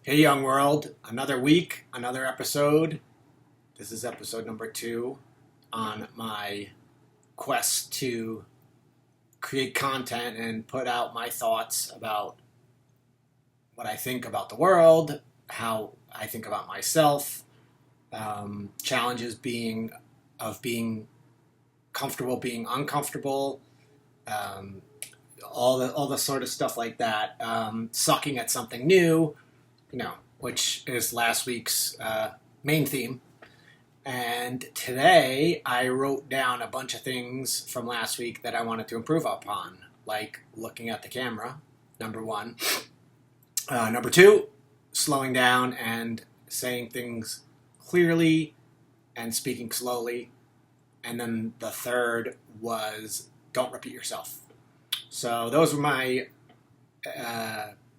Hey, young world, another week, another episode. This is episode number 2 on my quest to create content and put out my thoughts about what I think about the world, how I think about myself, challenges being comfortable, being uncomfortable, um, all the sort of stuff like that. Sucking at something new, which is last week's main theme. And today I wrote down a bunch of things from last week that I wanted to improve upon, like looking at the camera, number one. Number two, slowing down and saying things clearly and speaking slowly. And then the third was don't repeat yourself. So those were my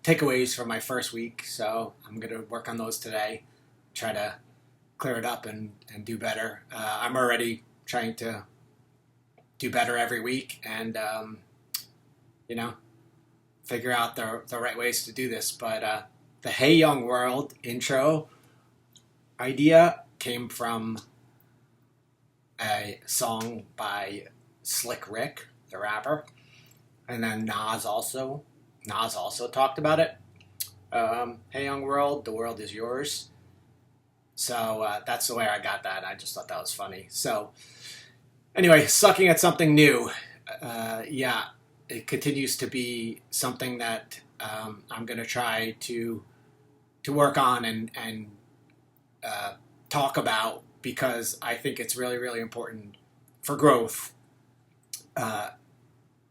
takeaways from my first week. So I'm going to work on those today, try to clear it up and do better. I'm already trying to do better every week and, figure out the right ways to do this. But the Hey Young World intro idea came from a song by Slick Rick, the rapper. And then Nas also talked about it. Hey Young World, the world is yours. So that's the way I got that. I just thought that was funny. So anyway, sucking at something new. It continues to be something that I'm going to try to work on and talk about because I think it's really, really important for growth.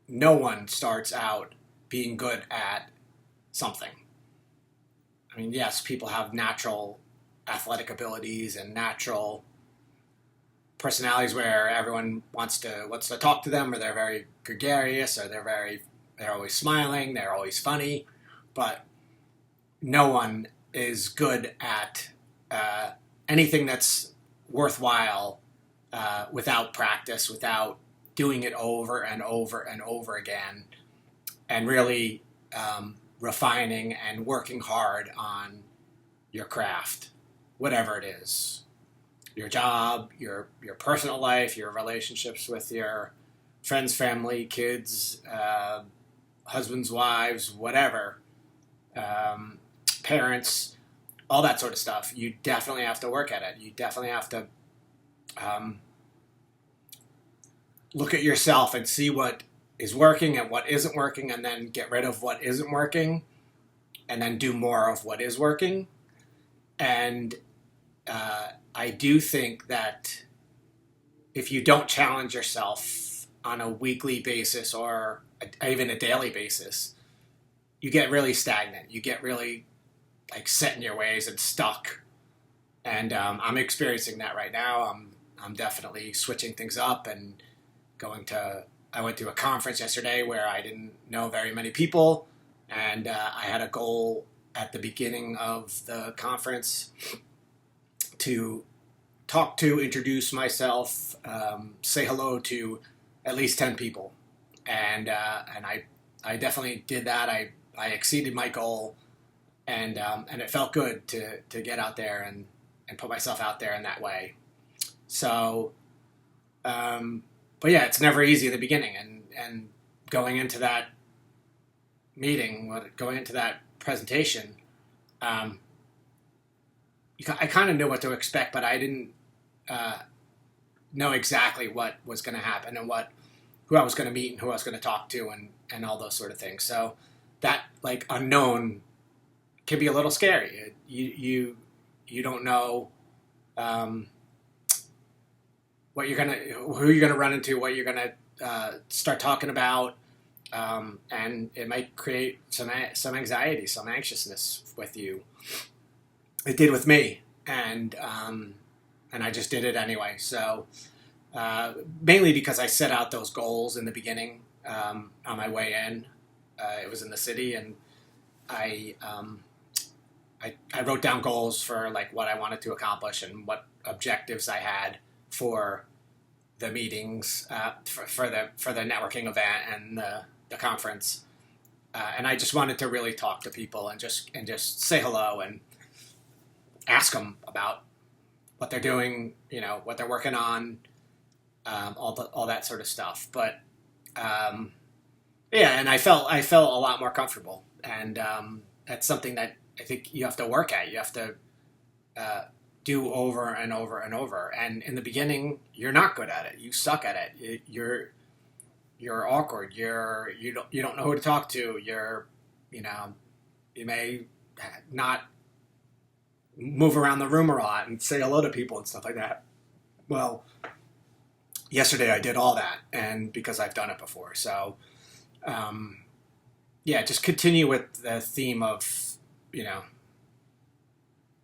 No one starts out being good at something. I mean, yes, people have natural athletic abilities and natural personalities where everyone wants to talk to them, or they're very gregarious, or they're always smiling, they're always funny, but no one is good at anything that's worthwhile without practice, without doing it over and over and over again, and really refining and working hard on your craft, whatever it is, your job, your personal life, your relationships with your friends, family, kids, husbands, wives, whatever, parents, all that sort of stuff. You definitely have to work at it. You definitely have to look at yourself and see what is working and what isn't working, and then get rid of what isn't working, and then do more of what is working. And I do think that if you don't challenge yourself on a weekly basis or even a daily basis, you get really stagnant. You get really set in your ways and stuck. And I'm experiencing that right now. I'm definitely switching things up and I went to a conference yesterday where I didn't know very many people, and I had a goal at the beginning of the conference to introduce myself, say hello to at least 10 people, and I definitely did that. I exceeded my goal, and it felt good to get out there and put myself out there in that way. So, but yeah, it's never easy at the beginning, and going into that meeting, going into that presentation, I kind of knew what to expect, but I didn't know exactly what was going to happen and who I was going to meet and who I was going to talk to and all those sort of things. So that unknown can be a little scary. You don't know who you're gonna run into, what you're gonna start talking about, and it might create some anxiety, some anxiousness with you. It did with me, and I just did it anyway. So mainly because I set out those goals in the beginning on my way in. It was in the city, and I wrote down goals for what I wanted to accomplish and what objectives I had for the meetings, for the networking event and the conference. and I just wanted to really talk to people and just say hello and ask them about what they're doing, what they're working on, all that sort of stuff. But um, yeah, and I felt a lot more comfortable, and that's something that I think you have to work at. You have to uh, do over and over and over. And in the beginning, you're not good at it. You suck at it. You're awkward. You don't know who to talk to. You know you may not move around the room a lot and say hello to people and stuff like that. Well, yesterday I did all that, and because I've done it before, so um, yeah, just continue with the theme of you know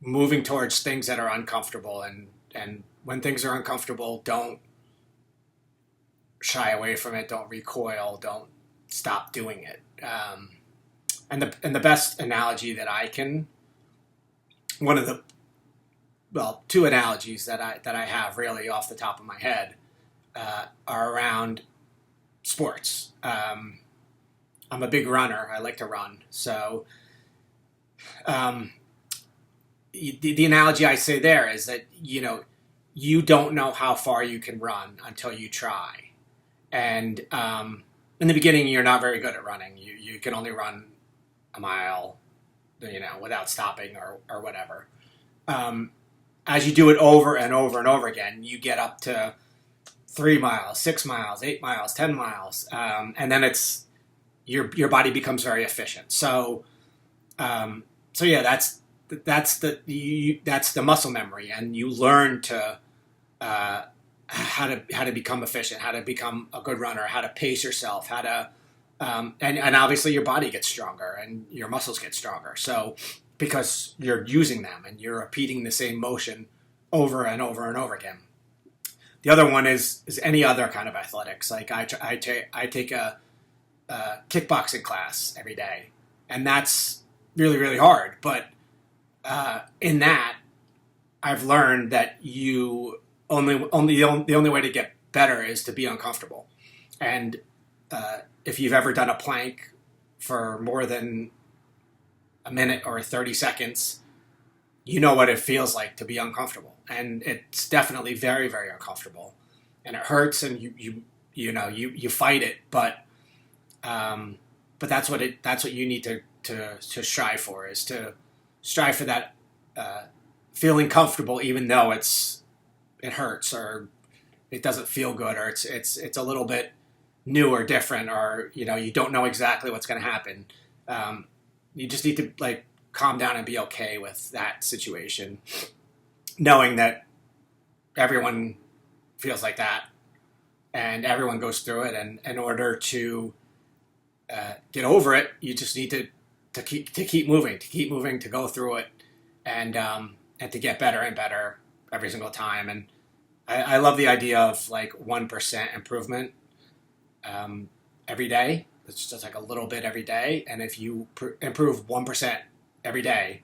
moving towards things that are uncomfortable, and when things are uncomfortable, don't shy away from it. Don't recoil. Don't stop doing it. And the best analogy that I can one of the well two analogies that I have really off the top of my head are around sports. I'm a big runner. I like to run. So um, the analogy I say there is that you don't know how far you can run until you try. And in the beginning, you're not very good at running. You can only run a mile, without stopping or whatever. Um, as you do it over and over and over again, you get up to 3 miles, 6 miles, 8 miles, 10 miles, and then it's your body becomes very efficient. So yeah, that's the muscle memory, and you learn to uh, how to become efficient, how to become a good runner, how to pace yourself, how to and obviously your body gets stronger and your muscles get stronger. So because you're using them and you're repeating the same motion over and over and over again. The other one is any other kind of athletics. Like I take a kickboxing class every day, and that's really really hard. But in that, I've learned that the only way to get better is to be uncomfortable. And if you've ever done a plank for more than a minute or 30 seconds, you know what it feels like to be uncomfortable, and it's definitely very very uncomfortable, and it hurts, and you fight it, but that's what you need to strive for, is to strive for that feeling comfortable even though it hurts, or it doesn't feel good, or it's a little bit new or different, or you don't know exactly what's going to happen. You just need to calm down and be okay with that situation, knowing that everyone feels like that and everyone goes through it, and in order to get over it, you just need to keep moving, to go through it, and to get better and better every single time. And I love the idea of 1% improvement every day. It's just a little bit every day, and if you improve 1% every day,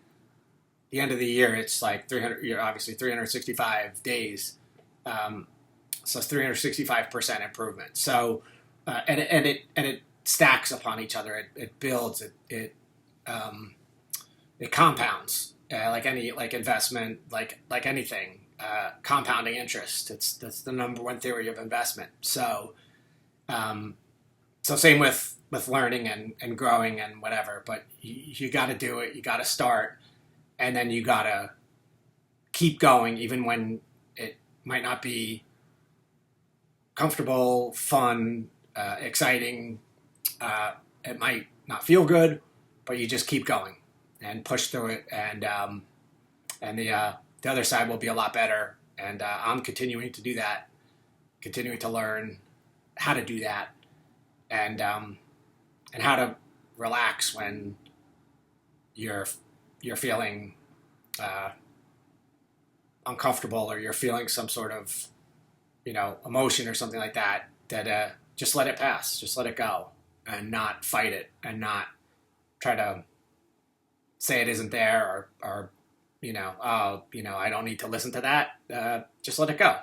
the end of the year it's 300. You're obviously 365 days, so it's 365% improvement. So and it stacks upon each other. It builds. It compounds, like investment, like anything. Compounding interest. That's the number one theory of investment. Um, so same with learning and growing and whatever. But you got to do it. You got to start, and then you got to keep going, even when it might not be comfortable, fun, exciting. It might not feel good, but you just keep going and push through it, and the other side will be a lot better. And I'm continuing to do that, continuing to learn how to do that, and how to relax when you're feeling uh, uncomfortable, or you're feeling some sort of emotion or something like that. Just let it pass, just let it go, and not fight it, and not try to say it isn't there, or I don't need to listen to that. Just let it go.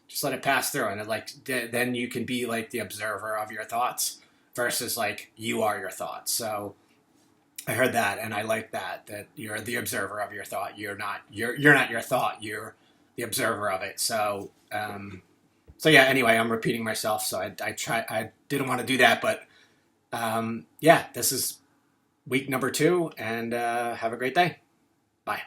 Just let it pass through, and then you can be the observer of your thoughts, versus like you are your thoughts. So I heard that, and I like that you're the observer of your thought. You're not your thought. You're the observer of it. So so yeah. Anyway, I'm repeating myself. So I didn't want to do that, but yeah, this is week number 2, and have a great day. Bye.